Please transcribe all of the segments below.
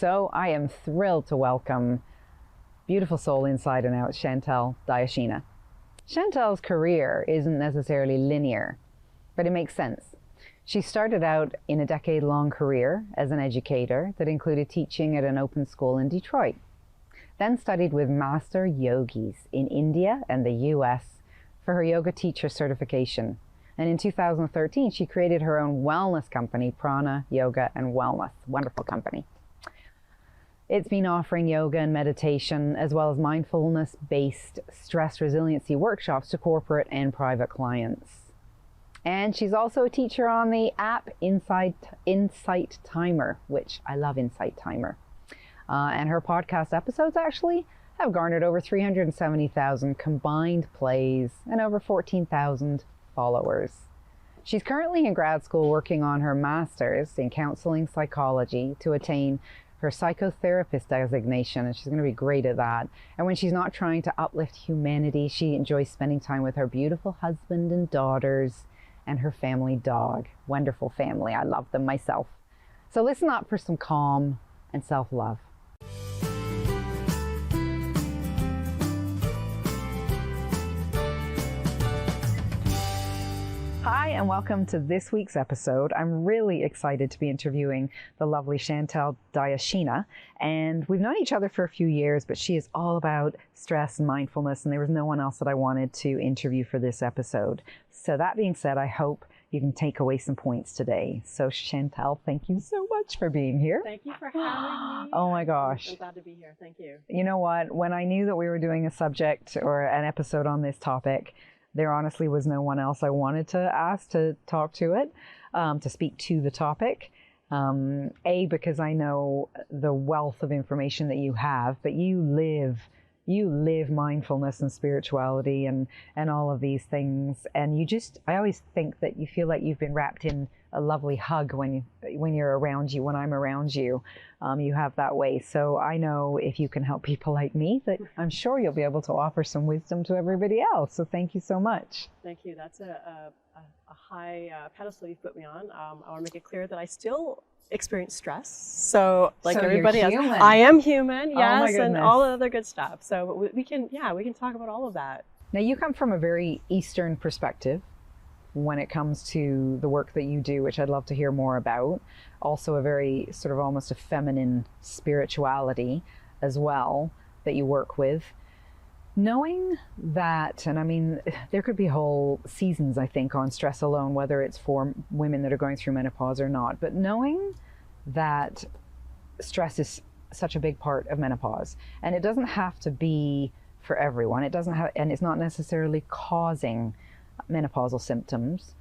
So I am thrilled to welcome beautiful soul inside and out, Chantelle Diachina. Chantelle's career isn't necessarily linear, but it makes sense. She started out in a decade-long career as an educator that included teaching at an open school in Detroit, then studied with master yogis in India and the US for her yoga teacher certification. And in 2013, she created her own wellness company, Prana, Yoga and Wellness. Wonderful company. It's been offering yoga and meditation as well as mindfulness-based stress resiliency workshops to corporate and private clients. And she's also a teacher on the app Insight Timer, which I love Insight Timer. And her podcast episodes actually have garnered over 370,000 combined plays and over 14,000 followers. She's currently in grad school working on her master's in counseling psychology to attain her psychotherapist designation, and she's going to be great at that. And when she's not trying to uplift humanity, she enjoys spending time with her beautiful husband and daughters and her family dog. Wonderful family. I love them myself. So listen up for some calm and self-love. Hi, and welcome to this week's episode. I'm really excited to be interviewing the lovely Chantelle Diachina. And we've known each other for a few years, but she is all about stress and mindfulness, and there was no one else that I wanted to interview for this episode. So that being said, I hope you can take away some points today. So Chantelle, thank you so much for being here. Thank you for having me. Oh my gosh. I'm glad to be here. Thank you. You know what? When I knew that we were doing a subject or an episode on this topic, there honestly was no one else I wanted to ask to talk to it, to speak to the topic. Because I know the wealth of information that you have, but you live mindfulness and spirituality and all of these things. And I always think that you feel like you've been wrapped in a lovely hug when I'm around you, you have that way. So I know if you can help people like me, that I'm sure you'll be able to offer some wisdom to everybody else. So thank you so much. Thank you. That's a high pedestal you've put me on. I want to make it clear that I still experience stress. So like everybody else, I am human, yes, and all the other good stuff. So we can talk about all of that. Now you come from a very Eastern perspective when it comes to the work that you do, which I'd love to hear more about. Also a very sort of almost a feminine spirituality as well that you work with. Knowing that, and I mean, there could be whole seasons, I think, on stress alone, whether it's for women that are going through menopause or not, but knowing that stress is such a big part of menopause, and it doesn't have to be for everyone. And it's not necessarily causing menopausal symptoms.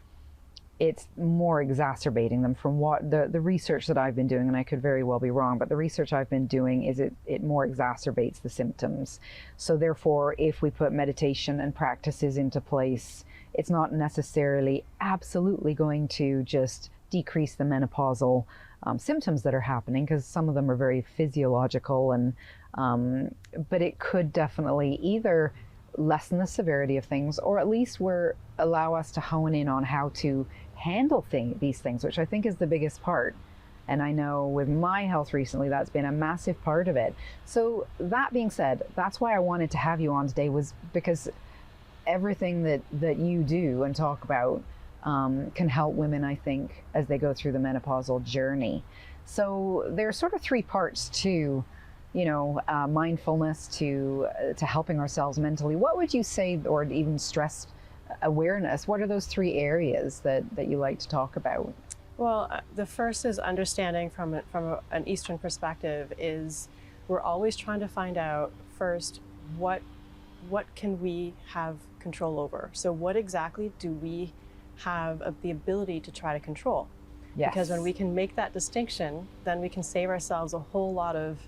It's more exacerbating them from what the research that I've been doing, and I could very well be wrong, but the research I've been doing is it more exacerbates the symptoms. So therefore, if we put meditation and practices into place, it's not necessarily absolutely going to just decrease the menopausal symptoms that are happening, because some of them are very physiological, and but it could definitely either lessen the severity of things, or at least allow us to hone in on how to handle these things, which I think is the biggest part. And I know with my health recently, that's been a massive part of it. So that being said, that's why I wanted to have you on today, was because everything that you do and talk about can help women, I think, as they go through the menopausal journey. So there are sort of three parts to mindfulness, to helping ourselves mentally. What would you say, or even stress awareness, what are those three areas that you like to talk about? Well, the first is understanding from an Eastern perspective is we're always trying to find out first what can we have control over. So what exactly do we have the ability to try to control? Yes. Because when we can make that distinction, then we can save ourselves a whole lot of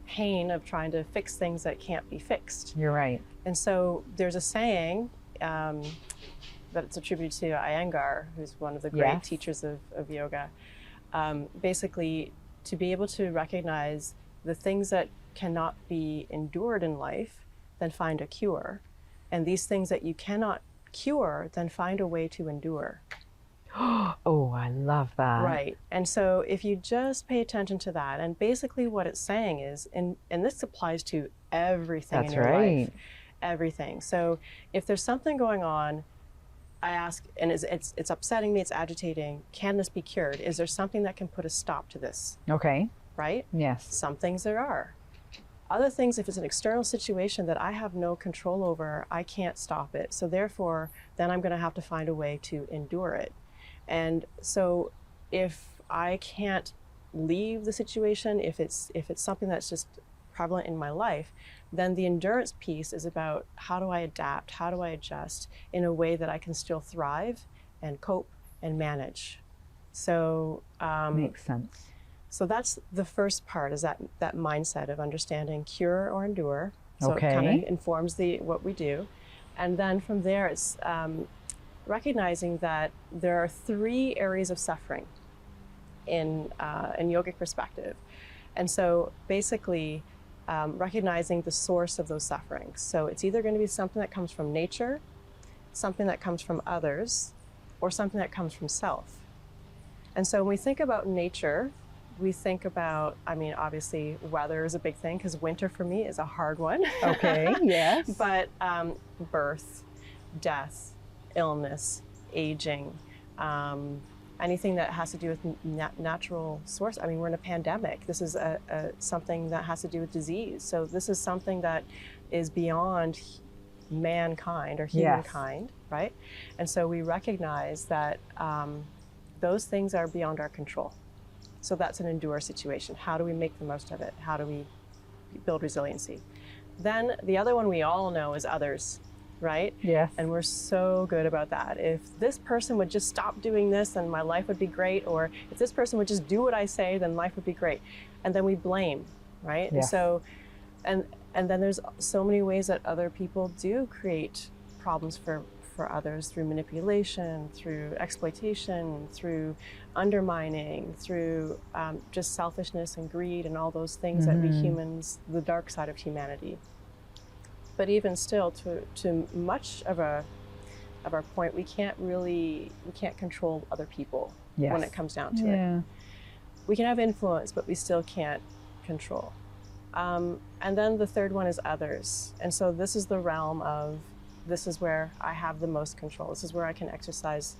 pain of trying to fix things that can't be fixed. You're right. And so there's a saying that it's attributed to Iyengar, who's one of the great teachers of yoga. Basically, to be able to recognize the things that cannot be endured in life, then find a cure. And these things that you cannot cure, then find a way to endure. Oh, I love that. Right. And so if you just pay attention to that, and basically what it's saying is, and this applies to everything in your life, everything. So if there's something going on, I ask, and it's upsetting me, it's agitating, can this be cured? Is there something that can put a stop to this? Okay. Right? Yes. Some things there are. Other things, if it's an external situation that I have no control over, I can't stop it. So therefore, then I'm going to have to find a way to endure it. And so if I can't leave the situation, if it's something that's just prevalent in my life, then the endurance piece is about how do I adapt, how do I adjust in a way that I can still thrive and cope and manage. So makes sense. So that's the first part, is that mindset of understanding cure or endure. So Okay. it kind of informs what we do. And then from there, it's recognizing that there are 3 areas of suffering in yogic perspective. And so basically recognizing the source of those sufferings. So it's either going to be something that comes from nature, something that comes from others, or something that comes from self. And so when we think about nature, we think about, I mean, obviously weather is a big thing, because winter for me is a hard one. Okay, yes. But birth, death, illness, aging, anything that has to do with natural source. I mean, we're in a pandemic. This is something that has to do with disease. So this is something that is beyond mankind or humankind, yes. Right? And so we recognize that those things are beyond our control. So that's an endure situation. How do we make the most of it? How do we build resiliency? Then the other one we all know is others, right? Yes. And we're so good about that. If this person would just stop doing this, then my life would be great. Or if this person would just do what I say, then life would be great. And then we blame, right? Yes. And so, and then there's so many ways that other people do create problems for others, through manipulation, through exploitation, through undermining, through just selfishness and greed and all those things that we humans, the dark side of humanity. But even still, to much of our point, we can't control other people. Yes. When it comes down to it. We can have influence, but we still can't control. And then the third one is others. And so this is the realm of, this is where I have the most control. This is where I can exercise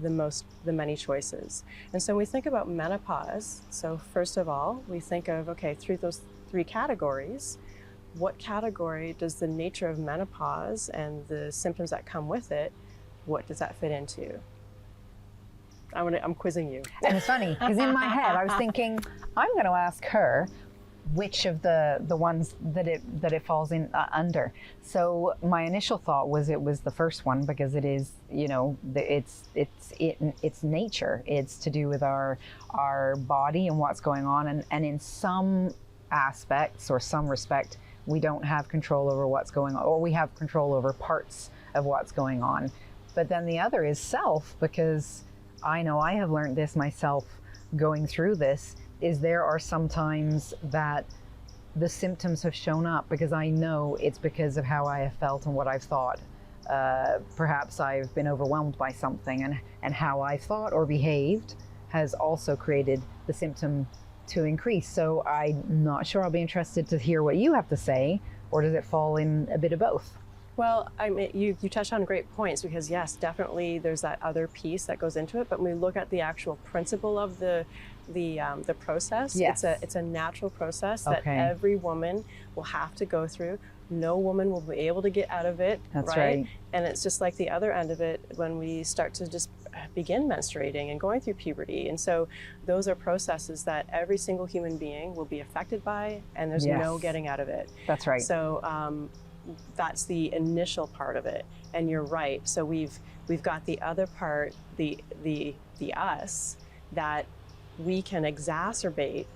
the many choices. And so when we think about menopause, so first of all, we think of, okay, through those 3 categories, what category does the nature of menopause and the symptoms that come with it, what does that fit into? I'm quizzing you. And it's funny, because in my head, I was thinking, I'm going to ask her which of the ones that it falls in under. So my initial thought was it was the first one, because it is, you know, it's nature. It's to do with our body and what's going on, and in some aspects or some respect, we don't have control over what's going on, or we have control over parts of what's going on. But then the other is self, because I know I have learned this myself going through this, is there are some times that the symptoms have shown up because I know it's because of how I have felt and what I've thought. Perhaps I've been overwhelmed by something, and how I thought or behaved has also created the symptom to increase. So I'm not sure. I'll be interested to hear what you have to say, or does it fall in a bit of both? Well, I mean, you touched on great points, because yes, definitely there's that other piece that goes into it. But when we look at the actual principle of the process, yes. it's a natural process that every woman will have to go through. No woman will be able to get out of it. That's right. And it's just like the other end of it when we start to just begin menstruating and going through puberty. And so those are processes that every single human being will be affected by, and there's no getting out of it. That's right. So that's the initial part of it. And you're right. So we've got the other part, the us, that we can exacerbate,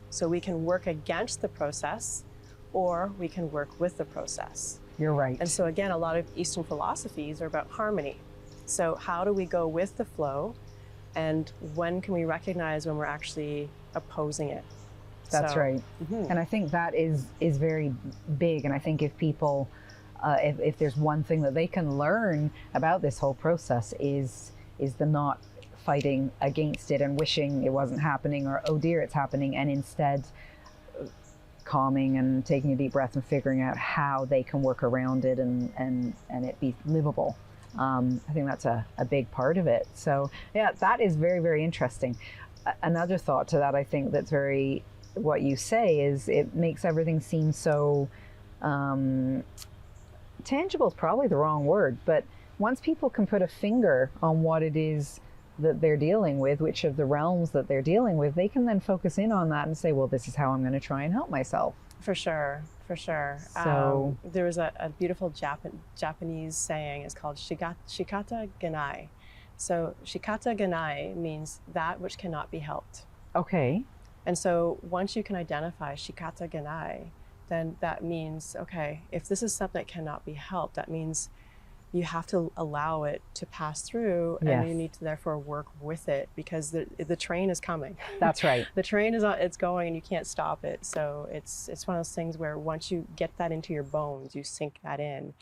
so we can work against the process, or we can work with the process. You're right. And so again, a lot of Eastern philosophies are about harmony. So how do we go with the flow, and when can we recognize when we're actually opposing it? That's right. And I think that is very big. And I think if people, if there's one thing that they can learn about this whole process is the not fighting against it and wishing it wasn't happening, or oh dear, it's happening, and instead calming and taking a deep breath and figuring out how they can work around it and it be livable. I think that's a big part of it. So yeah, that is very, very interesting. Another thought to that, I think that's very, what you say is it makes everything seem so tangible is probably the wrong word, but once people can put a finger on what it is that they're dealing with, which of the realms that they're dealing with, they can then focus in on that and say, well, this is how I'm going to try and help myself. For sure, for sure. So there was a beautiful Japanese saying. It's called shikata genai. So shikata genai means that which cannot be helped. Okay. And so once you can identify shikata genai, then that means, okay, if this is something that cannot be helped, that means you have to allow it to pass through, yes. and you need to therefore work with it, because the train is coming. That's right. The train is on, it's going, and you can't stop it. So it's one of those things where once you get that into your bones, you sink that in.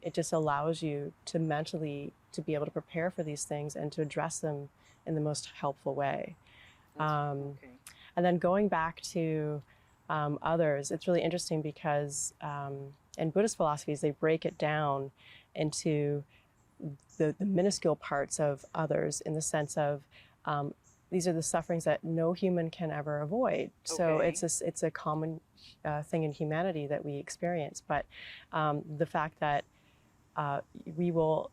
It just allows you to mentally to be able to prepare for these things and to address them in the most helpful way. Okay. And then going back to others, it's really interesting because in Buddhist philosophies, they break it down into the minuscule parts of others, in the sense of these are the sufferings that no human can ever avoid. So Okay. it's a common thing in humanity that we experience. But the fact that we will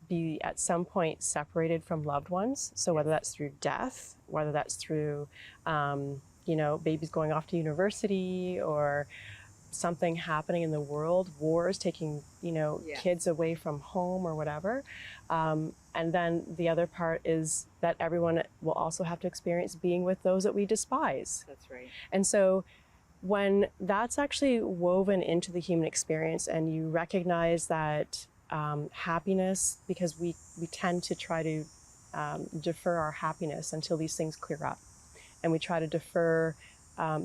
be at some point separated from loved ones. So whether that's through death, whether that's through babies going off to university, or something happening in the world, wars taking, Yes. kids away from home or whatever. And then the other part is that everyone will also have to experience being with those that we despise. That's right. And so when that's actually woven into the human experience, and you recognize that happiness, because we tend to try to defer our happiness until these things clear up. And we try to defer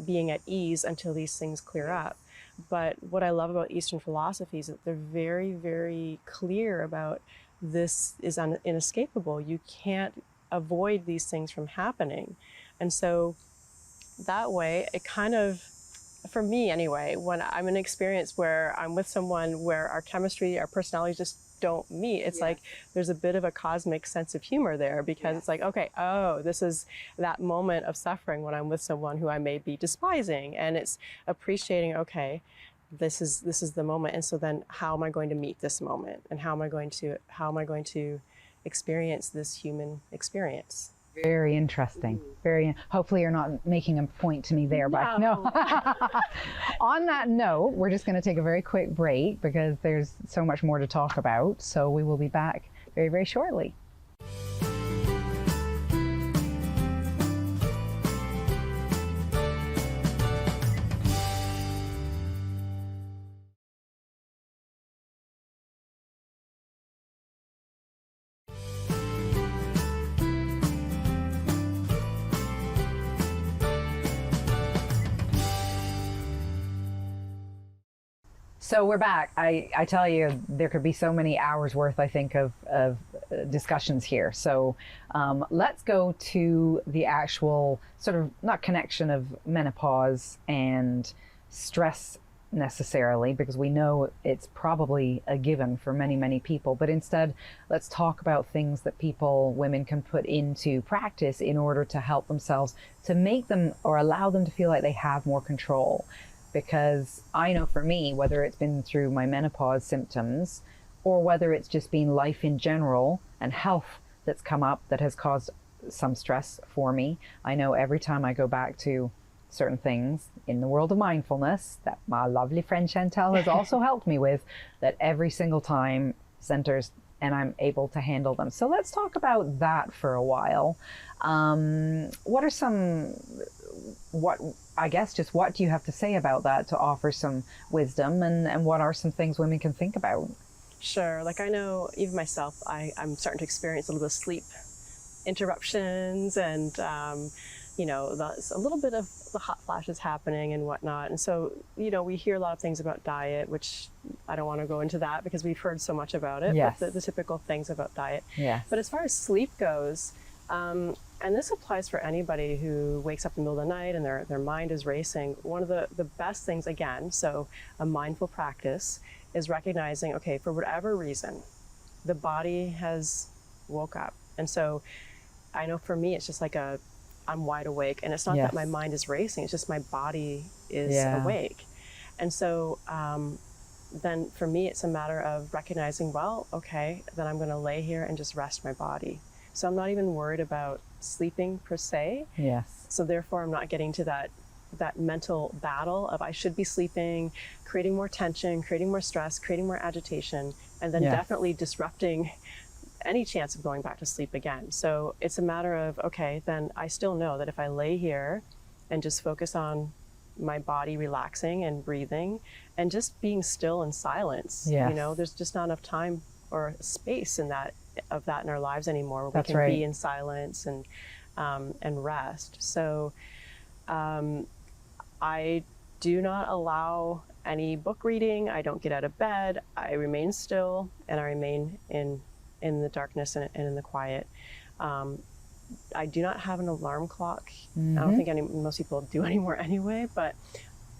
being at ease until these things clear up. But what I love about Eastern philosophy is that they're very, very clear about this is inescapable. You can't avoid these things from happening. And so that way, it kind of, for me anyway, when I'm in an experience where I'm with someone where our chemistry, our personalities just don't meet, it's like there's a bit of a cosmic sense of humor there, because it's like, okay, oh, this is that moment of suffering when I'm with someone who I may be despising, and it's appreciating, okay, this is the moment, and so then how am I going to meet this moment, and how am I going to experience this human experience? Very interesting. Hopefully you're not making a point to me there, but no. On that note, we're just going to take a very quick break because there's so much more to talk about. So we will be back very, very shortly. So we're back. I tell you, there could be so many hours worth, I think, of discussions here. So let's go to the actual sort of, not connection of menopause and stress necessarily, because we know it's probably a given for many, many people, but instead let's talk about things that women can put into practice in order to help themselves, to make them or allow them to feel like they have more control. Because I know for me, whether it's been through my menopause symptoms or whether it's just been life in general and health that's come up that has caused some stress for me, I know every time I go back to certain things in the world of mindfulness that my lovely friend Chantelle has also helped me with, that every single time centers and I'm able to handle them. So let's talk about that for a while. What do you have to say about that to offer some wisdom, and what are some things women can think about? Sure. Like, I know even myself, I'm starting to experience a little bit of sleep interruptions, and a little bit of the hot flashes happening and whatnot. And so, you know, we hear a lot of things about diet, which I don't want to go into that because we've heard so much about it, Yes. but the typical things about diet. Yes. But as far as sleep goes, and this applies for anybody who wakes up in the middle of the night and their mind is racing, one of the best things, again, so a mindful practice, is recognizing, okay, for whatever reason, the body has woke up. And so I know for me, it's just like I'm wide awake, and it's not Yes. that my mind is racing, it's just my body is Yeah. awake. And so then for me, it's a matter of recognizing, well, okay, then I'm going to lay here and just rest my body. So I'm not even worried about sleeping per se. Yes. So therefore, I'm not getting to that mental battle of I should be sleeping, creating more tension, creating more stress, creating more agitation, and then Yes. definitely disrupting any chance of going back to sleep again. So it's a matter of, okay, then I still know that if I lay here and just focus on my body relaxing and breathing and just being still in silence, Yes. you know, there's just not enough time or space in that in our lives anymore where That's we can right. be in silence and rest. So I do not allow any book reading. I don't get out of bed. I remain still and I remain in the darkness and in the quiet. I do not have an alarm clock. I don't think most people do anymore anyway, but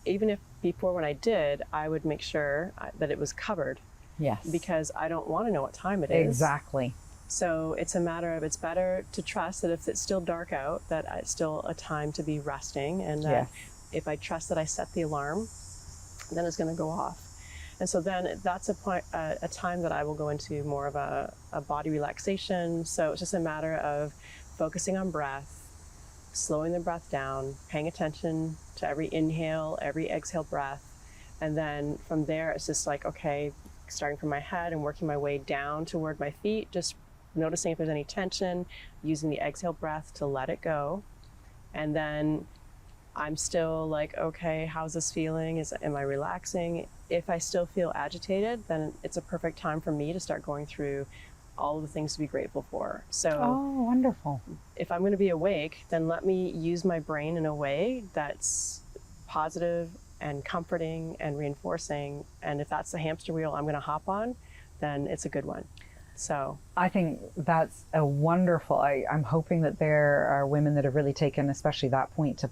even if before when I did, I would make sure that it was covered. Yes. Because I don't want to know what time it is. Exactly. So it's a matter of, it's better to trust that if it's still dark out, that it's still a time to be resting, and that Yes. if I trust that I set the alarm, then it's going to go off. And so then that's a time that I will go into more of a body relaxation. So it's just a matter of focusing on breath, slowing the breath down, paying attention to every inhale, every exhale breath. And then from there, it's just like, okay, starting from my head and working my way down toward my feet, just noticing if there's any tension, using the exhale breath to let it go. And then I'm still like, okay, how's this feeling? Am I relaxing? If I still feel agitated, then it's a perfect time for me to start going through all of the things to be grateful for. So Oh, wonderful. if I'm going to be awake, then let me use my brain in a way that's positive and comforting and reinforcing. And if that's the hamster wheel I'm going to hop on, then it's a good one. So I think that's a wonderful, I'm hoping that there are women that have really taken especially that point to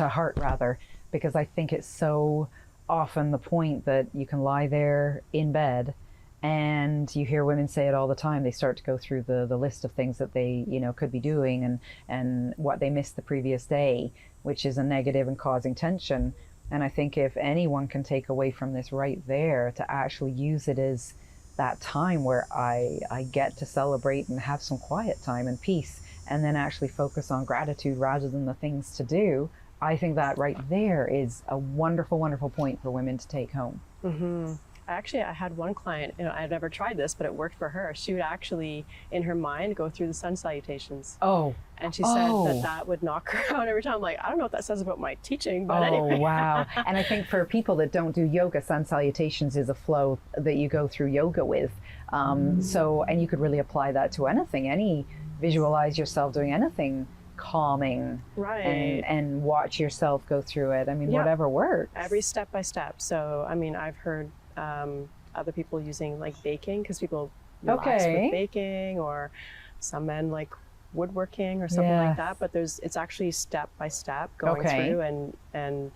heart rather, because I think it's so often the point that you can lie there in bed and you hear women say it all the time. They start to go through the list of things that they, you know, could be doing and what they missed the previous day, which is a negative and causing tension. And I think if anyone can take away from this right there to actually use it as that time where I get to celebrate and have some quiet time and peace, and then actually focus on gratitude rather than the things to do, I think that right there is a wonderful, wonderful point for women to take home. Mm-hmm. Actually, I had one client, you know, I'd never tried this, but it worked for her. She would actually, in her mind, go through the sun salutations. Oh. And she said that would knock her out every time. I'm like, I don't know what that says about my teaching, but anyway. Oh, wow. And I think for people that don't do yoga, sun salutations is a flow that you go through yoga with. So, and you could really apply that to anything, visualize yourself doing anything calming, right, and watch yourself go through it. I mean, whatever works. Every step by step. So, I mean, I've heard other people using like baking, because people relax with baking, or some men like woodworking or something like that. But it's actually step by step going through and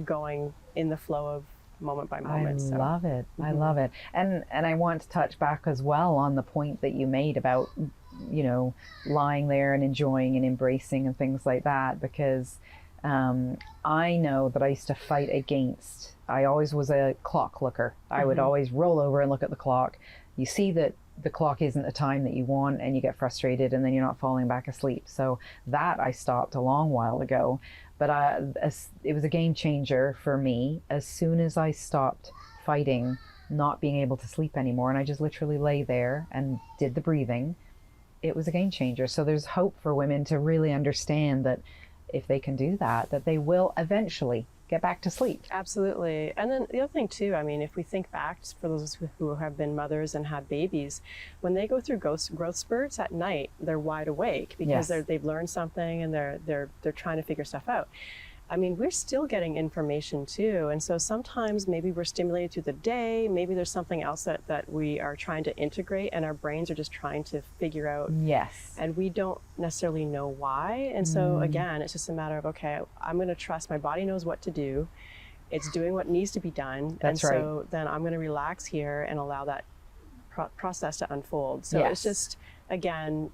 going in the flow of moment by moment. I love it. I love it. And I want to touch back as well on the point that you made about, you know, lying there and enjoying and embracing and things like that, because I know that I used to fight against, I always was a clock looker. I would always roll over and look at the clock. You see that the clock isn't the time that you want and you get frustrated and then you're not falling back asleep. So that I stopped a long while ago. But it was a game changer for me as soon as I stopped fighting not being able to sleep anymore, and I just literally lay there and did the breathing. It was a game changer. So there's hope for women to really understand that if they can do that, that they will eventually get back to sleep. Absolutely. And then the other thing too, I mean, if we think back for those who have been mothers and had babies, when they go through growth spurts at night, they're wide awake because they've learned something and they're trying to figure stuff out. I mean, we're still getting information too. And so sometimes maybe we're stimulated through the day, maybe there's something else that we are trying to integrate and our brains are just trying to figure out. Yes. And we don't necessarily know why. And so again, it's just a matter of, okay, I'm going to trust my body knows what to do. It's doing what needs to be done. That's and right. so then I'm going to relax here and allow that process to unfold. So Yes. it's just, again,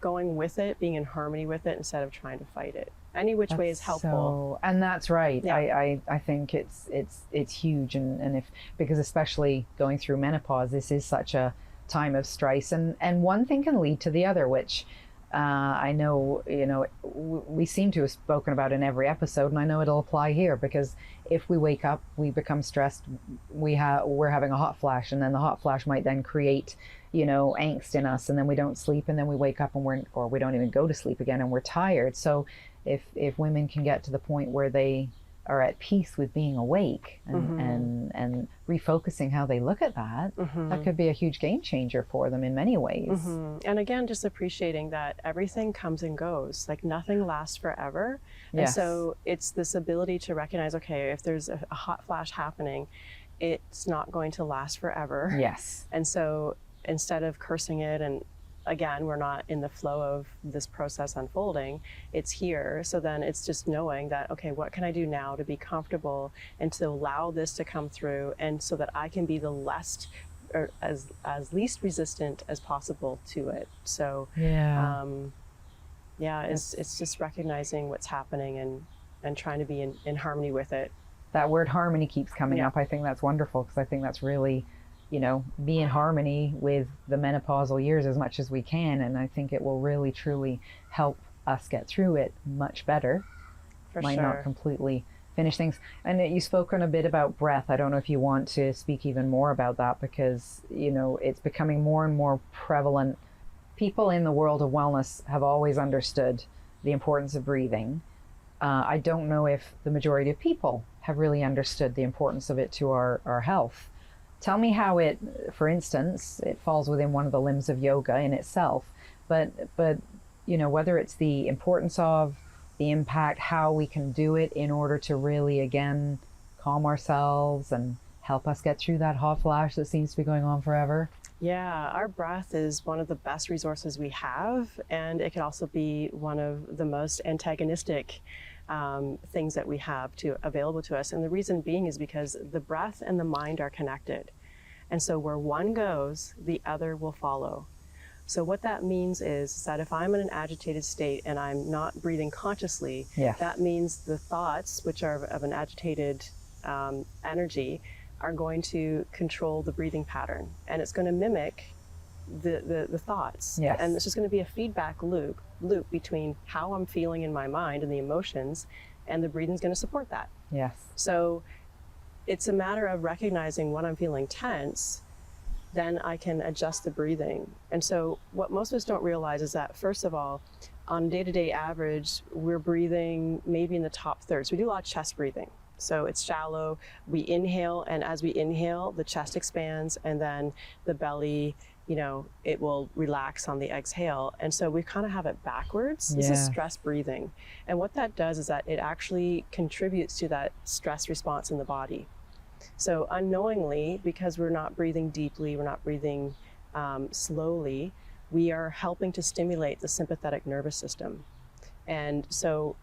going with it, being in harmony with it instead of trying to fight it. Any which way is helpful. And that's right. Yeah. I think it's huge, and if, because especially going through menopause, this is such a time of stress, and one thing can lead to the other, which I know, you know, we seem to have spoken about in every episode, and I know it'll apply here, because if we wake up, we become stressed, we're having a hot flash, and then the hot flash might then create, you know, angst in us, and then we don't sleep, and then we wake up and we don't even go to sleep again, and we're tired. So if women can get to the point where they are at peace with being awake and refocusing how they look at that, that could be a huge game changer for them in many ways. And again, just appreciating that everything comes and goes, like nothing lasts forever. And Yes. so it's this ability to recognize, okay, if there's a hot flash happening, it's not going to last forever. Yes. And so instead of cursing it, and again, we're not in the flow of this process unfolding, it's here. So then it's just knowing that, okay, what can I do now to be comfortable and to allow this to come through, and so that I can be the less, or as least resistant as possible to it. So Yeah. it's just recognizing what's happening and trying to be in harmony with it. That word harmony keeps coming Yeah. up. I think that's wonderful, because I think that's really, you know, be in harmony with the menopausal years as much as we can, and I think it will really truly help us get through it much better. For Might sure. not completely finish things. And you've spoken a bit about breath. I don't know if you want to speak even more about that, because, you know, it's becoming more and more prevalent. People in the world of wellness have always understood the importance of breathing. I don't know if the majority of people have really understood the importance of it to our health. Tell me how it, for instance, it falls within one of the limbs of yoga in itself, but you know, whether it's the importance of, the impact, how we can do it in order to really, again, calm ourselves and help us get through that hot flash that seems to be going on forever. Yeah, our breath is one of the best resources we have, and it can also be one of the most antagonistic things that we have available to us. And the reason being is because the breath and the mind are connected. And so where one goes, the other will follow. So what that means is that if I'm in an agitated state and I'm not breathing consciously, Yes. that means the thoughts, which are of an agitated energy, are going to control the breathing pattern. And it's going to mimic the thoughts. Yes. And it's just going to be a feedback loop between how I'm feeling in my mind and the emotions, and the breathing is going to support that. Yes. So it's a matter of recognizing when I'm feeling tense, then I can adjust the breathing. And so what most of us don't realize is that, first of all, on a day-to-day average, we're breathing maybe in the top third. So we do a lot of chest breathing. So it's shallow. We inhale, and as we inhale, the chest expands, and then the belly, you know, it will relax on the exhale. And so we kind of have it backwards. This is Yeah. stress breathing. And what that does is that it actually contributes to that stress response in the body. So unknowingly, because we're not breathing deeply, we're not breathing slowly, we are helping to stimulate the sympathetic nervous system. And so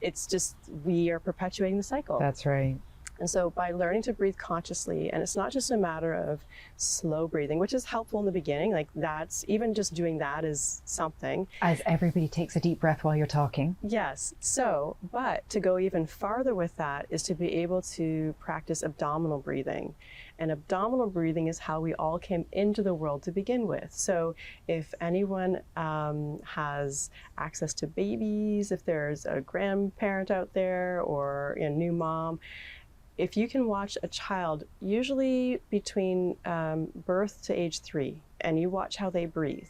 it's just, we are perpetuating the cycle. That's right. And so by learning to breathe consciously, and it's not just a matter of slow breathing, which is helpful in the beginning, like that's, even just doing that is something. As everybody takes a deep breath while you're talking. Yes. So, but to go even farther with that is to be able to practice abdominal breathing. And abdominal breathing is how we all came into the world to begin with. So if anyone has access to babies, if there's a grandparent out there or a new mom, if you can watch a child, usually between birth to age 3, and you watch how they breathe,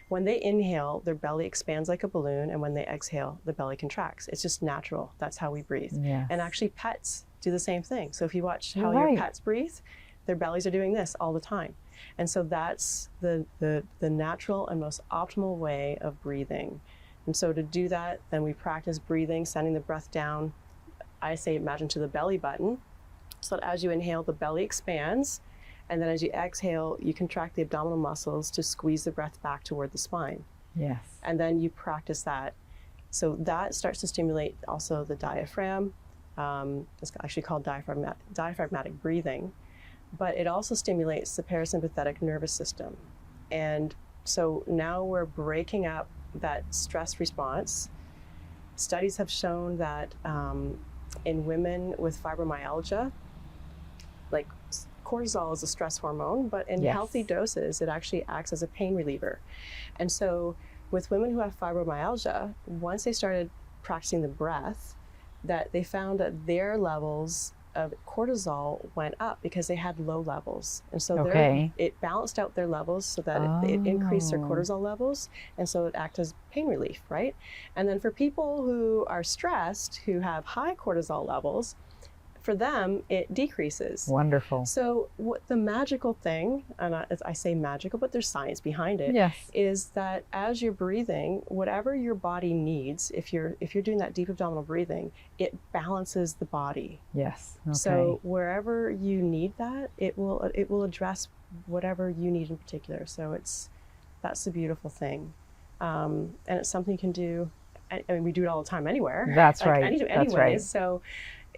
when they inhale, their belly expands like a balloon, and when they exhale, the belly contracts. It's just natural. That's how we breathe. Yes. And actually pets do the same thing. So if you watch how Right. your pets breathe, their bellies are doing this all the time. And so that's the natural and most optimal way of breathing. And so to do that, then we practice breathing, sending the breath down I say imagine to the belly button, so that as you inhale, the belly expands, and then as you exhale, you contract the abdominal muscles to squeeze the breath back toward the spine. Yes. And then you practice that. So that starts to stimulate also the diaphragm. It's actually called diaphragmatic breathing, but it also stimulates the parasympathetic nervous system. And so now we're breaking up that stress response. Studies have shown that in women with fibromyalgia, like cortisol is a stress hormone, but in healthy doses, it actually acts as a pain reliever. And so with women who have fibromyalgia, once they started practicing the breath, that they found that their levels of cortisol went up because they had low levels. And so it balanced out their levels so that it increased their cortisol levels. And so it acted as pain relief, right? And then for people who are stressed, who have high cortisol levels, for them, it decreases. Wonderful. So what the magical thing, and I say magical, but there's science behind it, is that as you're breathing, whatever your body needs, if you're doing that deep abdominal breathing, it balances the body. Yes. Okay. So wherever you need that, it will address whatever you need in particular. So that's the beautiful thing, and it's something you can do. I mean, we do it all the time anywhere. That's right. That's right. So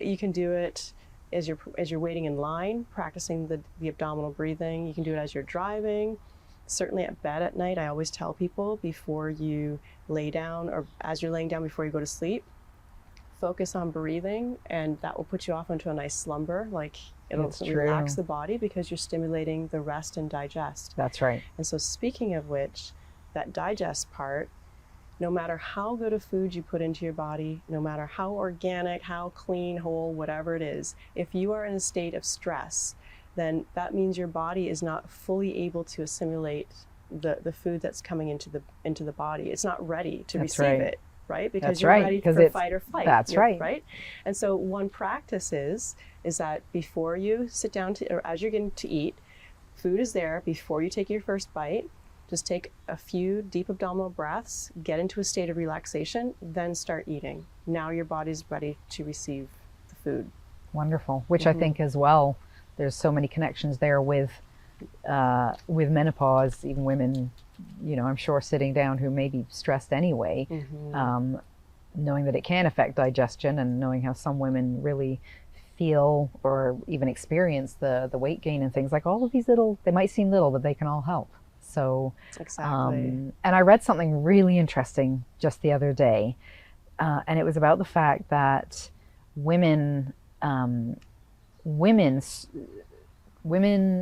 you can do it as you're waiting in line, practicing the abdominal breathing. You can do it as you're driving. Certainly at bed at night, I always tell people before you lay down or as you're laying down before you go to sleep, focus on breathing, and that will put you off into a nice slumber. Like it'll relax the body because you're stimulating the rest and digest. That's right. And so speaking of which, that digest part, no matter how good a food you put into your body, no matter how organic, how clean, whole, whatever it is, if you are in a state of stress, then that means your body is not fully able to assimilate the food that's coming into the body. It's not ready to receive it, right? Because you're ready for fight or flight. That's right. Right? And so one practice is that before you sit down or as you're getting to eat, food is there before you take your first bite. Just take a few deep abdominal breaths, get into a state of relaxation, then start eating. Now your body's ready to receive the food. Wonderful. Which I think as well, there's so many connections there with menopause, even women, I'm sure sitting down who may be stressed anyway, knowing that it can affect digestion and knowing how some women really feel or even experience the weight gain and things like all of these they might seem little, but they can all help. So, and I read something really interesting just the other day, and it was about the fact that women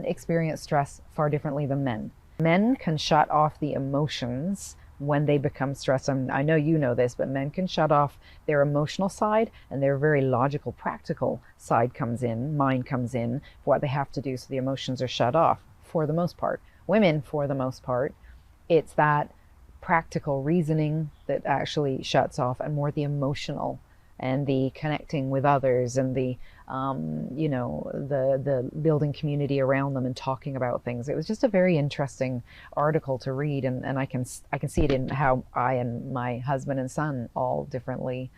experience stress far differently than men. Men can shut off the emotions when they become stressed. I know you know this, but men can shut off their emotional side and their very logical, practical side mind comes in for what they have to do, so the emotions are shut off for the most part. Women, for the most part, it's that practical reasoning that actually shuts off, and more the emotional and the connecting with others and the building community around them and talking about things. It was just a very interesting article to read, and I can see it in how I and my husband and son all differently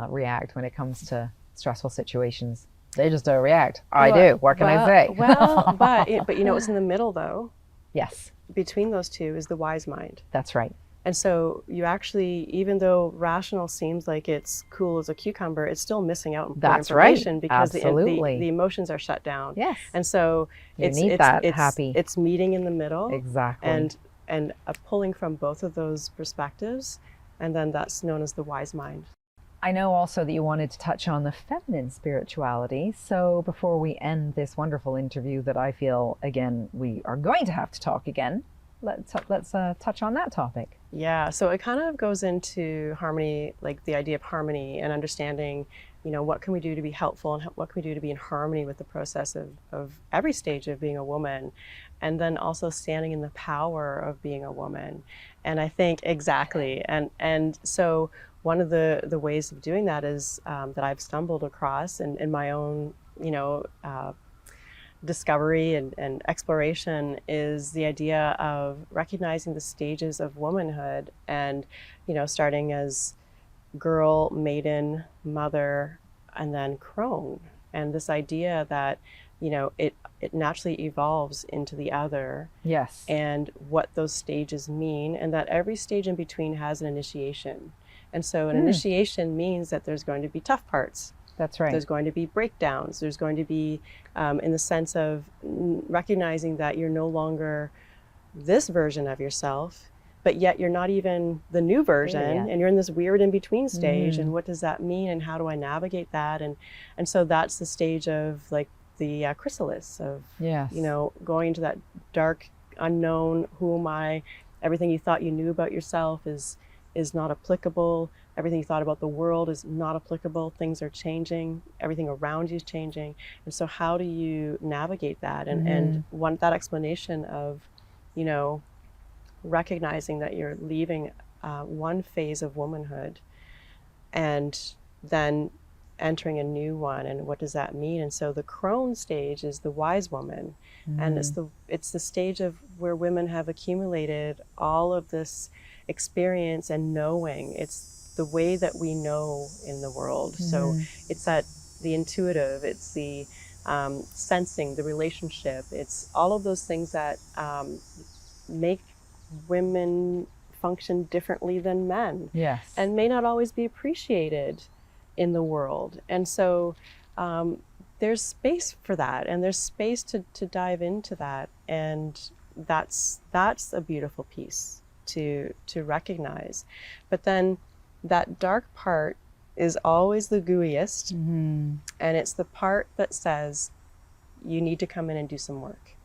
react when it comes to stressful situations. They just don't react. I do. What can I say? but what's in the middle though? Yes. Between those two is the wise mind. That's right. And so you actually, even though rational seems like it's cool as a cucumber, it's still missing out on information because the emotions are shut down. Yes. And so it's meeting in the middle. Exactly. And pulling from both of those perspectives, and then that's known as the wise mind. I know also that you wanted to touch on the feminine spirituality. So before we end this wonderful interview that I feel, again, we are going to have to talk again, let's touch on that topic. Yeah, so it kind of goes into harmony, like the idea of harmony and understanding, what can we do to be helpful and what can we do to be in harmony with the process of every stage of being a woman, and then also standing in the power of being a woman. And I think exactly, and so one of the ways of doing that is that I've stumbled across in my own, discovery and exploration is the idea of recognizing the stages of womanhood, and starting as girl, maiden, mother, and then crone. And this idea that, you know, it naturally evolves into the other. Yes. And what those stages mean, and that every stage in between has an initiation. And so an initiation means that there's going to be tough parts. That's right. There's going to be breakdowns. There's going to be, in the sense of recognizing that you're no longer this version of yourself, but yet you're not even the new version, and you're in this weird in-between stage. And what does that mean, and how do I navigate that? And so that's the stage of like the chrysalis of, yes, you know, going into that dark unknown. Who am I? Everything you thought you knew about yourself is not applicable. Everything you thought about the world is not applicable. Things are changing. Everything around you is changing. And so how do you navigate that? And that explanation of, you know, recognizing that you're leaving one phase of womanhood and then entering a new one, and what does that mean? And so the crone stage is the wise woman, and it's the stage of where women have accumulated all of this experience and knowing. It's the way that we know in the world. So it's the intuitive, it's the sensing, the relationship, it's all of those things that make women function differently than men. Yes. And may not always be appreciated in the world. And so there's space for that, and there's space to dive into that. And that's a beautiful piece to recognize. But then that dark part is always the gooeyest, and it's the part that says you need to come in and do some work.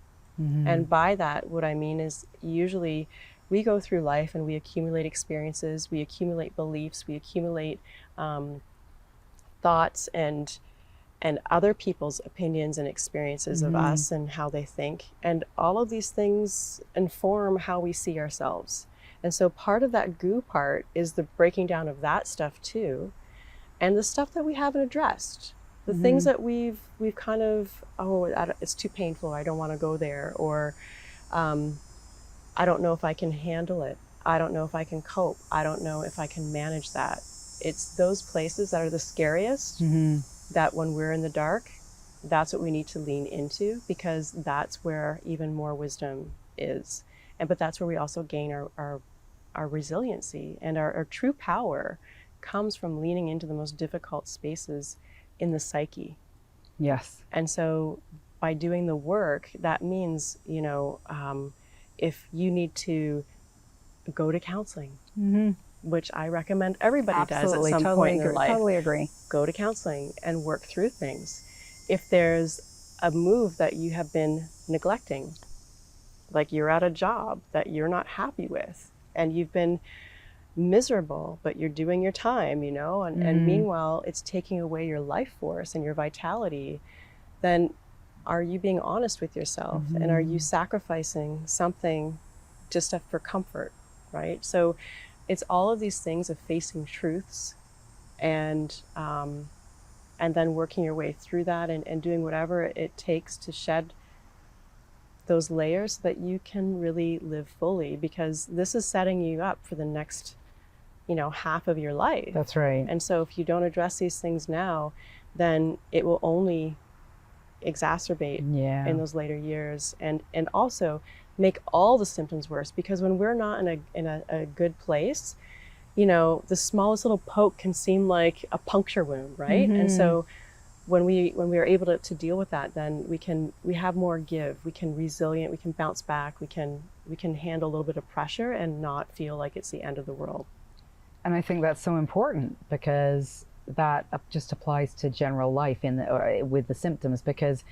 And by that, what I mean is, usually we go through life and we accumulate experiences, we accumulate beliefs, we accumulate thoughts and other people's opinions and experiences of us and how they think. And all of these things inform how we see ourselves. And so part of that goo part is the breaking down of that stuff too, and the stuff that we haven't addressed. The things that we've kind of, it's too painful, I don't want to go there, or I don't know if I can handle it. I don't know if I can cope. I don't know if I can manage that. It's those places that are the scariest, that when we're in the dark, that's what we need to lean into, because that's where even more wisdom is. But that's where we also gain our resiliency, and our true power comes from leaning into the most difficult spaces in the psyche. Yes. And so by doing the work, that means, you know, if you need to go to counseling, which I recommend everybody does at some point in their life. Totally agree. Go to counseling and work through things. If there's a move that you have been neglecting, like you're at a job that you're not happy with, and you've been miserable, but you're doing your time, you know, and meanwhile it's taking away your life force and your vitality, then are you being honest with yourself? And are you sacrificing something just for comfort, right? So it's all of these things of facing truths and then working your way through that, and doing whatever it takes to shed those layers so that you can really live fully, because this is setting you up for the next, you know, half of your life. That's right. And so if you don't address these things now, then it will only exacerbate in those later years, and also make all the symptoms worse, because when we're not in a good place, you know, the smallest little poke can seem like a puncture wound, right? And so when we are able to deal with that, then we have more give, we can resilient, we can bounce back, we can handle a little bit of pressure and not feel like it's the end of the world. And I think that's so important, because that just applies to general life with the symptoms, because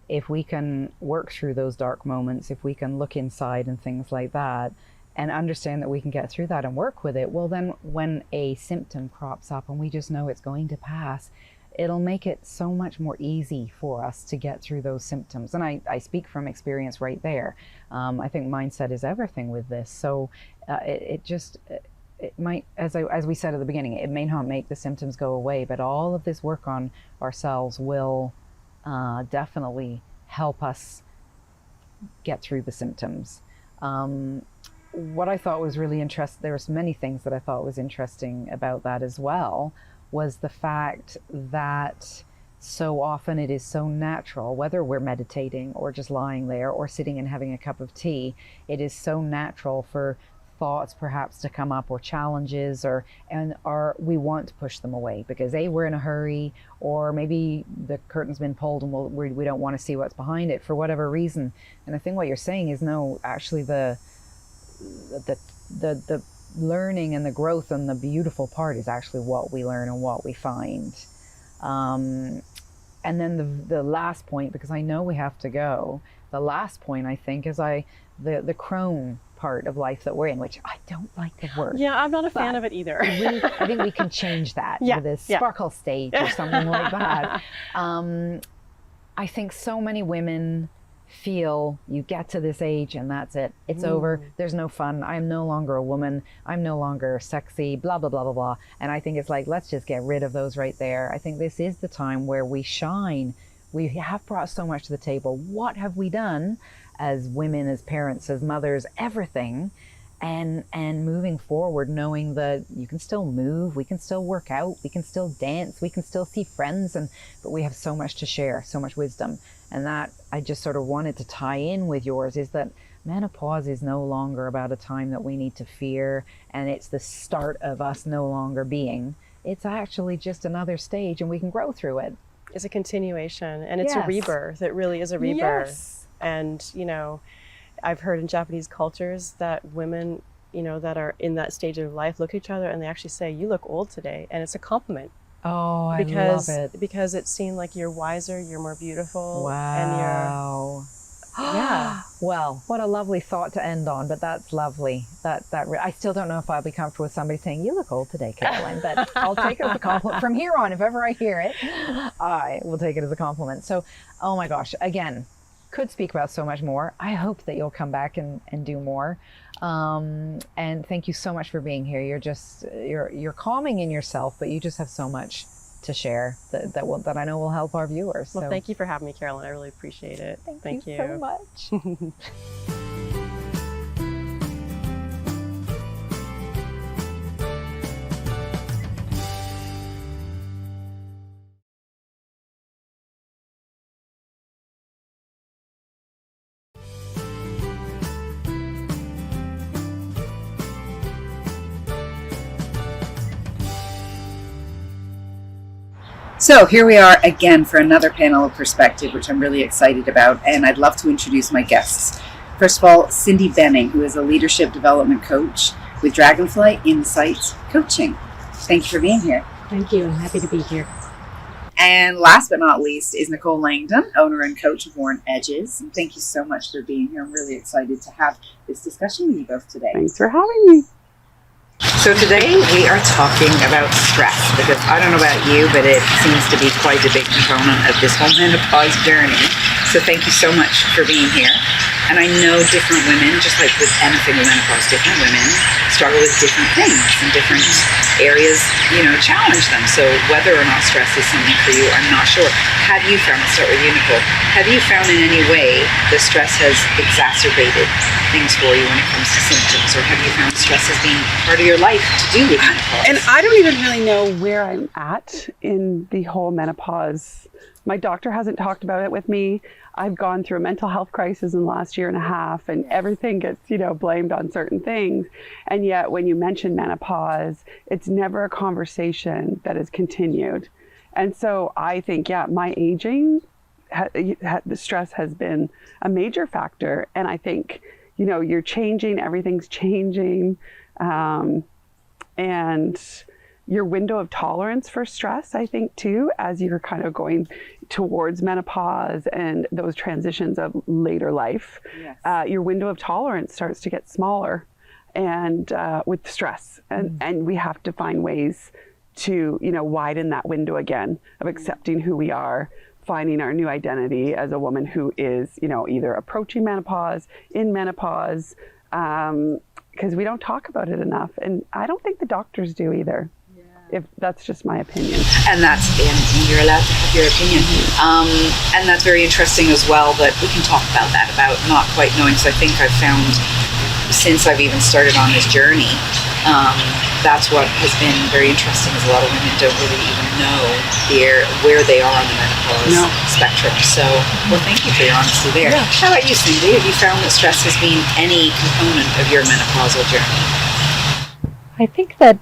if we can work through those dark moments, if we can look inside and things like that, and understand that we can get through that and work with it, well then when a symptom crops up and we just know it's going to pass, it'll make it so much more easy for us to get through those symptoms. And I speak from experience right there. I think mindset is everything with this. So it might, as we said at the beginning, it may not make the symptoms go away, but all of this work on ourselves will definitely help us get through the symptoms. What I thought was really interesting, there was many things that I thought was interesting about that as well, was the fact that so often it is so natural, whether we're meditating or just lying there or sitting and having a cup of tea, it is so natural for thoughts perhaps to come up, or challenges, or we want to push them away because we're in a hurry, or maybe the curtain's been pulled and we don't want to see what's behind it for whatever reason. And I think what you're saying is, no, actually the learning and the growth and the beautiful part is actually what we learn and what we find. And then the last point, because I know we have to go, the last point I think is the crone part of life that we're in, which I don't like the word. Yeah, I'm not a fan of it either. I think we can change that with a sparkle stage or something like that. I think so many women feel you get to this age and that's it. It's over. There's no fun. I'm no longer a woman. I'm no longer sexy, blah, blah, blah, blah, blah. And I think it's like, let's just get rid of those right there. I think this is the time where we shine. We have brought so much to the table. What have we done as women, as parents, as mothers, everything? And moving forward, knowing that you can still move, we can still work out, we can still dance, we can still see friends, but we have so much to share, so much wisdom. And that I just sort of wanted to tie in with yours, is that menopause is no longer about a time that we need to fear, and it's the start of us no longer being. It's actually just another stage, and we can grow through it. It's a continuation, and it's a rebirth. It really is a rebirth. Yes. And, you know, I've heard in Japanese cultures that women, you know, that are in that stage of life look at each other and they actually say, "You look old today," and it's a compliment. Oh, I love it. Because it's seen like you're wiser, you're more beautiful. Wow. And yeah. Well, what a lovely thought to end on, but that's lovely. I still don't know if I'll be comfortable with somebody saying, "You look old today, Carolyn," but I'll take it as a compliment. From here on, if ever I hear it, I will take it as a compliment. So, oh my gosh, again, could speak about so much more. I hope that you'll come back and do more. And thank you so much for being here. You're calming in yourself, but you just have so much to share that I know will help our viewers. Well, thank you for having me, Carolyn. I really appreciate it. Thank you so much. So here we are again for another panel of perspective, which I'm really excited about, and I'd love to introduce my guests. First of all, Cindy Benning, who is a leadership development coach with Dragonfly Insights Coaching. Thank you for being here. Thank you. I'm happy to be here. And last but not least is Nicole Langdon, owner and coach of Worn Edges. And thank you so much for being here. I'm really excited to have this discussion with you both today. Thanks for having me. So today we are talking about stress, because I don't know about you, but it seems to be quite a big component of this whole menopause journey. So thank you so much for being here. And I know different women, just like with anything with menopause, different women struggle with different things and different areas, challenge them. So whether or not stress is something for you, I'm not sure. Have you found, let's start with you, Nicole, have you found in any way the stress has exacerbated things for you when it comes to symptoms, or have you found stress as being part of your life to do with menopause? And I don't even really know where I'm at in the whole menopause. My doctor hasn't talked about it with me. I've gone through a mental health crisis in the last year and a half, and everything gets, blamed on certain things. And yet when you mention menopause, it's never a conversation that is continued. And so I think, my aging, the stress has been a major factor. And I think, you're changing, everything's changing. And your window of tolerance for stress, I think, too, as you're kind of going towards menopause and those transitions of later life, your window of tolerance starts to get smaller, and with stress. And we have to find ways to, widen that window again of accepting who we are, finding our new identity as a woman who is, either approaching menopause, in menopause, because we don't talk about it enough. And I don't think the doctors do either. If that's just my opinion. And you're allowed to have your opinion. And that's very interesting as well, but we can talk about that, about not quite knowing. So I think I've found, since I've even started on this journey, That's what has been very interesting, is a lot of women don't really even know where they are on the menopause spectrum. So, well, thank you for your honesty there. Yeah. How about you, Cindy? Have you found that stress has been any component of your menopausal journey? I think that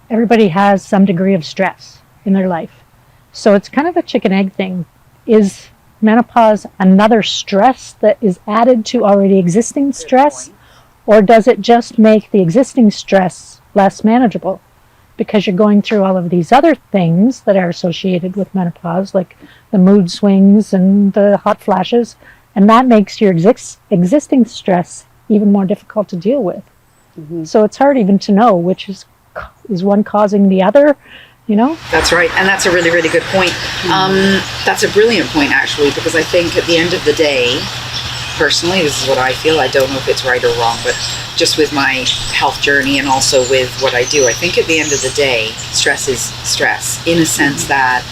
everybody has some degree of stress in their life. So it's kind of a chicken egg thing. Is menopause another stress that is added to already existing stress? Or does it just make the existing stress less manageable? Because you're going through all of these other things that are associated with menopause, like the mood swings and the hot flashes, and that makes your existing stress even more difficult to deal with. So it's hard even to know which is one causing the other, you know? That's right, and that's a really, really good point. That's a brilliant point, actually, because I think at the end of the day, personally, this is what I feel. I don't know if it's right or wrong, but just with my health journey and also with what I do, I think at the end of the day, stress is stress, in a sense that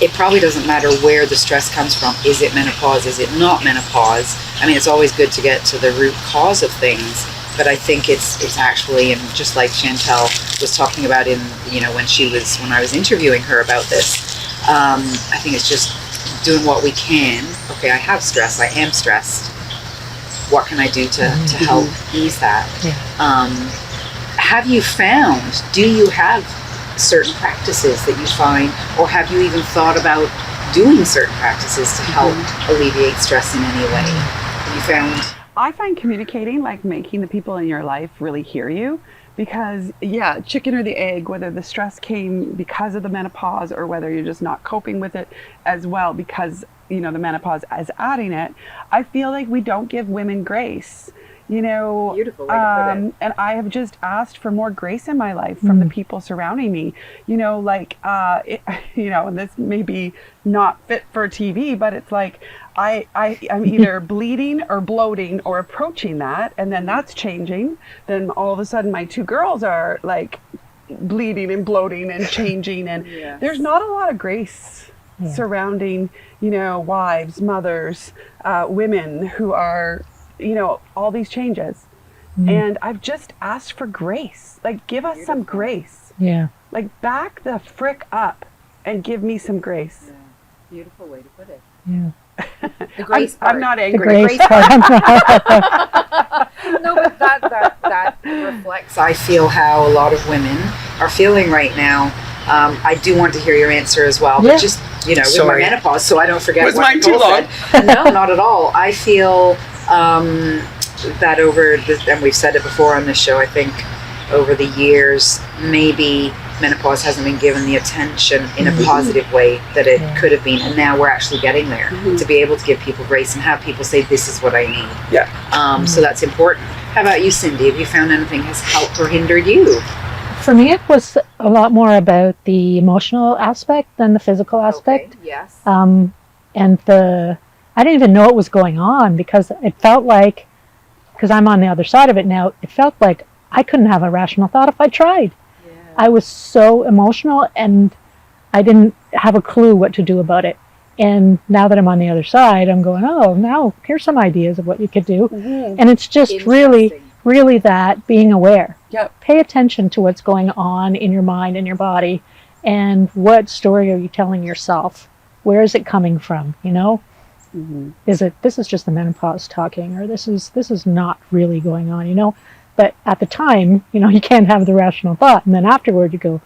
it probably doesn't matter where the stress comes from. Is it menopause? Is it not menopause? I mean, it's always good to get to the root cause of things, but I think it's actually, and just like Chantelle was talking about when I was interviewing her about this, I think it's just doing what we can. Okay, I have stress, I am stressed. What can I do to help ease that? Have you found, do you have certain practices that you find, or have you even thought about doing certain practices to help alleviate stress in any way? Have you found? I find communicating, like making the people in your life really hear you, because chicken or the egg, whether the stress came because of the menopause or whether you're just not coping with it as well because the menopause is adding it, I feel like we don't give women grace. Beautiful way to put it. And I have just asked for more grace in my life from the people surrounding me. And this may be not fit for TV, but it's like I'm either bleeding or bloating or approaching that, and then that's changing. Then all of a sudden my two girls are like bleeding and bloating and changing, and there's not a lot of grace surrounding, wives, mothers, women who are, all these changes. And I've just asked for grace. Like, give us some grace. Yeah. Like, back the frick up and give me some grace. Yeah. Beautiful way to put it. Yeah. The grace part. I'm not The angry. grace part. No, but that reflects, I feel, how a lot of women are feeling right now. I do want to hear your answer as well, but just, with my menopause, so I don't forget Was what mine too Nicole long? said. No, not at all. I feel that and we've said it before on this show, I think over the years, maybe menopause hasn't been given the attention in a positive way that it could have been, and now we're actually getting there to be able to give people grace and have people say, this is what I need. So that's important. How about you, Cindy? Have you found anything has helped or hindered you? For me, it was a lot more about the emotional aspect than the physical aspect. Okay, yes. And I didn't even know what was going on, because it felt like, because I'm on the other side of it now, it felt like I couldn't have a rational thought if I tried. Yeah. I was so emotional and I didn't have a clue what to do about it. And now that I'm on the other side, I'm going, now here's some ideas of what you could do. And it's just really that being aware. Yep. Pay Pay attention to what's going on in your mind and your body, and what story are you telling yourself? Where is it coming from? Is it, this is just the menopause talking, or this is not really going on, But at the time, you can't have the rational thought, and then afterward you go,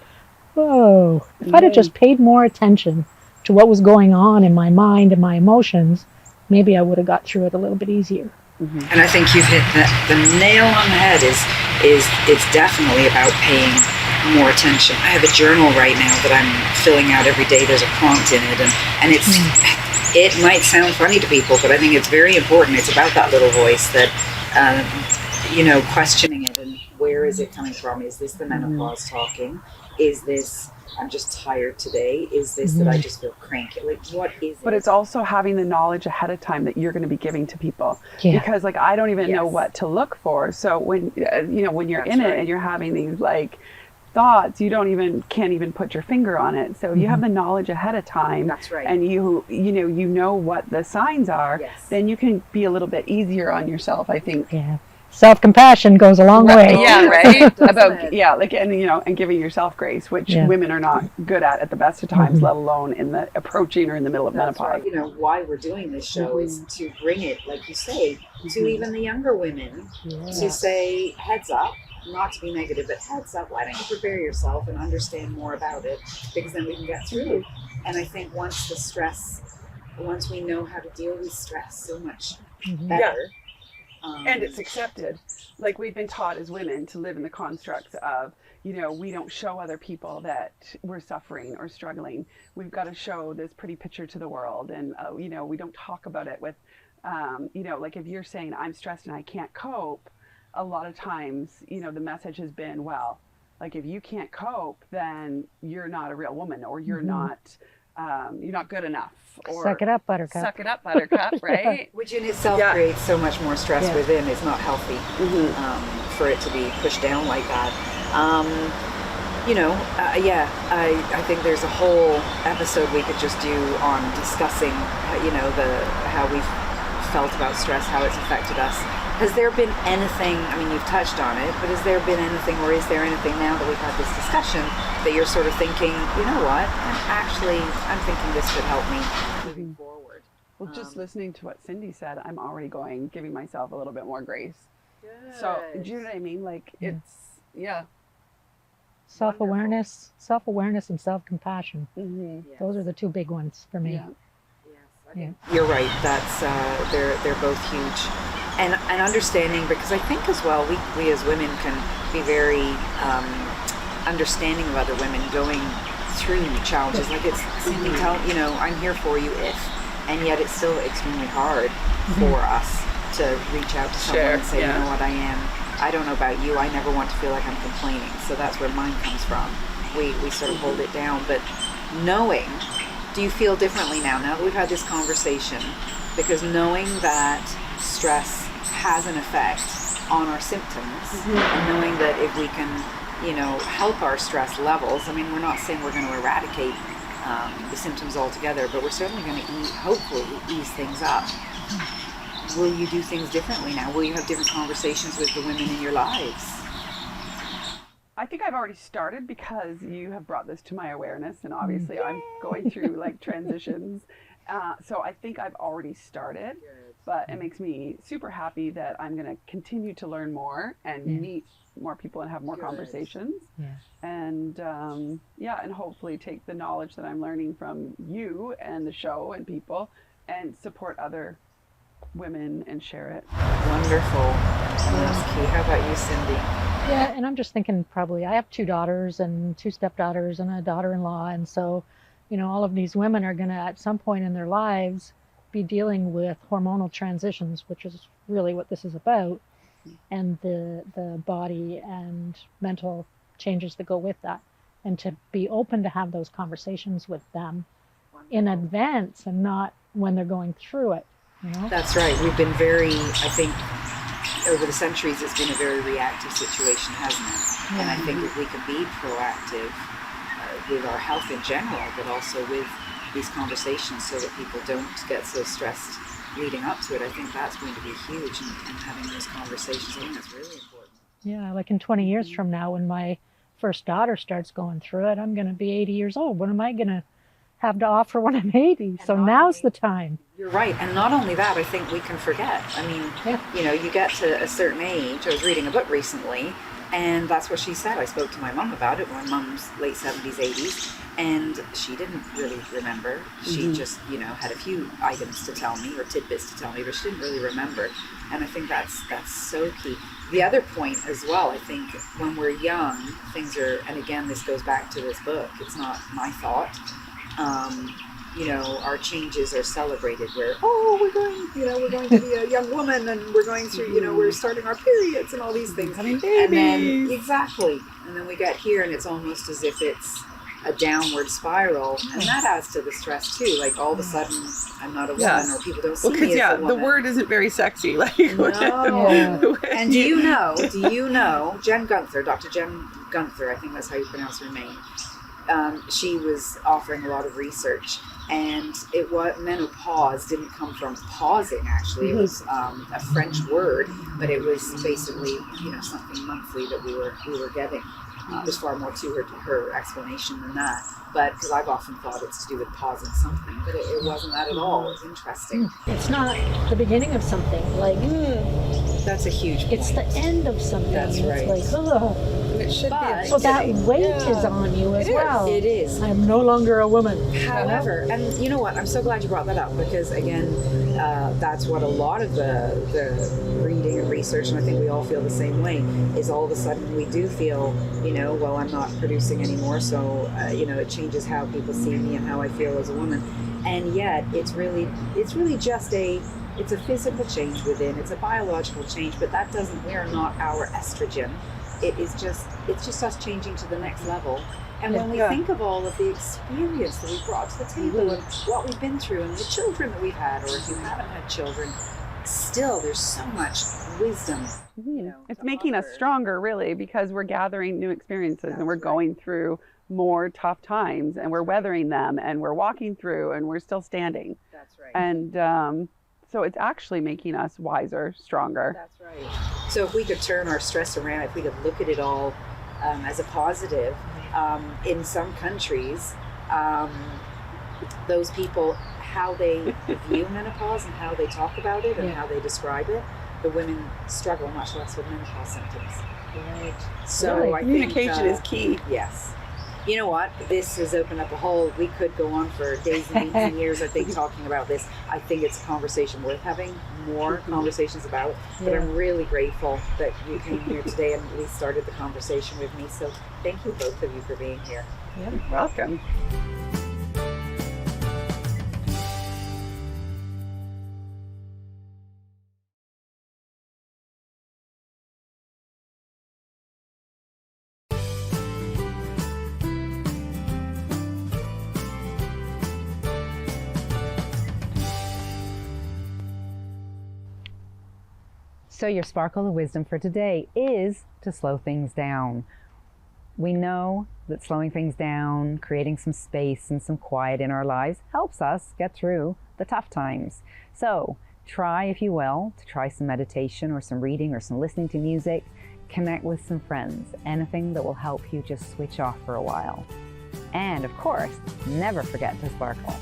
whoa, if I'd have just paid more attention to what was going on in my mind and my emotions, maybe I would have got through it a little bit easier. And I think you've hit the nail on the head. Is it's definitely about paying more attention. I have a journal right now that I'm filling out every day. There's a prompt in it, and it's it might sound funny to people, but I think it's very important. It's about that little voice that questioning it, and where is it coming from? Is this the menopause talking? Is this, I'm just tired today? Is this that I just feel cranky? Like, what is it? But it's also having the knowledge ahead of time that you're going to be giving to people. Yeah. Because I don't even know what to look for. So when you're in it and you're having these thoughts, you can't even put your finger on it. So you have the knowledge ahead of time. That's right. And you know what the signs are. Yes. Then you can be a little bit easier on yourself, I think. Yeah. self-compassion goes a long way. Yeah, right. Doesn't it? And giving yourself grace, which Yeah. women are not good at the best of times, let alone in the approaching or in the middle of That's menopause. right. You know, why we're doing this show is to bring it, like you say, to even the younger women to say, heads up, not to be negative, but heads up, why don't you prepare yourself and understand more about it, because then we can get through it. And I think once we know how to deal with stress so much better. And it's accepted. Like we've been taught as women to live in the constructs of, we don't show other people that we're suffering or struggling. We've got to show this pretty picture to the world. And, we don't talk about it with, like if you're saying I'm stressed and I can't cope, a lot of times, the message has been, well, like if you can't cope, then you're not a real woman, or you're not good enough. Or Suck it up, buttercup. Suck it up, buttercup, right? Which in itself creates so much more stress within. It's not healthy for it to be pushed down like that. I think there's a whole episode we could just do on discussing, how we've felt about stress, how it's affected us. Has there been anything, I mean, you've touched on it, but has there been anything, or is there anything now that we've had this discussion that you're sort of thinking, you know what, I'm thinking this could help me moving forward? Well, just listening to what Cindy said, I'm already giving myself a little bit more grace. Good. So, do you know what I mean? Like, it's, Self-awareness and self-compassion. Those are the two big ones for me. You're right. That's they're both huge, and understanding, because I think as well we as women can be very understanding of other women going through challenges. Like it's Cindy, I'm here for you and yet it's still extremely hard for us to reach out to someone and say, you know what, I don't know about you, I never want to feel like I'm complaining. So that's where mine comes from. We sort of hold it down, but knowing. Do you feel differently now that we've had this conversation? Because knowing that stress has an effect on our symptoms, and knowing that if we can, help our stress levels, I mean, we're not saying we're going to eradicate the symptoms altogether, but we're certainly going to hopefully ease things up. Will you do things differently now? Will you have different conversations with the women in your lives? I think I've already started, because you have brought this to my awareness, and obviously I'm going through transitions. So I think I've already started, but it makes me super happy that I'm going to continue to learn more and meet more people and have more conversations. And and hopefully take the knowledge that I'm learning from you and the show and people and support other women and share it. Wonderful. That's key. How about you, Cindy? Yeah, and I'm just thinking probably I have 2 daughters and 2 stepdaughters and a daughter-in-law, and so, all of these women are going to at some point in their lives be dealing with hormonal transitions, which is really what this is about, and the body and mental changes that go with that, and to be open to have those conversations with them in advance and not when they're going through it. That's right. We've been very, I think, over the centuries, it's been a very reactive situation, hasn't it? And I think if we can be proactive with our health in general, but also with these conversations so that people don't get so stressed leading up to it, I think that's going to be huge, and having those conversations, I think that's really important. Yeah, like in 20 years from now, when my first daughter starts going through it, I'm going to be 80 years old. What am I going to have to offer when I'm 80? So now's the time. You're right. And not only that, I think we can forget. I mean, you get to a certain age. I was reading a book recently, and that's what she said. I spoke to my mom about it. My mom's late 70s, 80s, and she didn't really remember. She just, had a few items to tell me or tidbits to tell me, but she didn't really remember. And I think that's so key. The other point as well, I think when we're young, things are, and again, this goes back to this book. It's not my thought. Our changes are celebrated where, we're going to be a young woman, and we're going through, we're starting our periods and all these things. And then, exactly. And then we get here and it's almost as if it's a downward spiral. And that adds to the stress too. Like all of a sudden, I'm not a woman, or people don't see me as a woman. The word isn't very sexy. No. And do you know, Dr. Jen Gunther, I think that's how you pronounce her name. She was offering a lot of research, And it was menopause didn't come from pausing. Actually, it was a French word, but it was basically something monthly that we were getting. There's far more to her explanation than that. But because I've often thought it's to do with pausing something, but it wasn't that at all. It's interesting. It's not the beginning of something. Like That's a huge point. it's the end of something. That's right. It's like, oh. It should be. So that weight is on you as well. It is. I am no longer a woman. However, and you know what? I'm so glad you brought that up because again, that's what a lot of the reading and research, and I think we all feel the same way, is all of a sudden we do feel, well, I'm not producing anymore, so it changes how people see me and how I feel as a woman. And yet, it's really just it's a physical change within. It's a biological change, but that doesn't. We're not our estrogen. It's just us changing to the next level. And when we think of all of the experience that we brought to the table and what we've been through and the children that we've had, or if you haven't had children, still there's so much wisdom. It's making us stronger, really, because we're gathering new experiences and we're going through more tough times and we're weathering them and we're walking through and we're still standing. That's right. And so it's actually making us wiser, stronger. That's right. So if we could turn our stress around, if we could look at it all as a positive, in some countries, those people, how they view menopause and how they talk about it and how they describe it, the women struggle much less with menopause symptoms. Right. So Really, I communication think, is key. Yes. You know what? This has opened up a whole, we could go on for days and weeks and years, I think, talking about this. I think it's a conversation worth having more conversations about. But I'm really grateful that you came here today and at least started the conversation with me. So thank you, both of you, for being here. Yeah, welcome. So your sparkle of wisdom for today is to slow things down. We know that slowing things down, creating some space and some quiet in our lives helps us get through the tough times. So try, if you will, to try some meditation or some reading or some listening to music, connect with some friends, anything that will help you just switch off for a while. And of course, never forget to sparkle.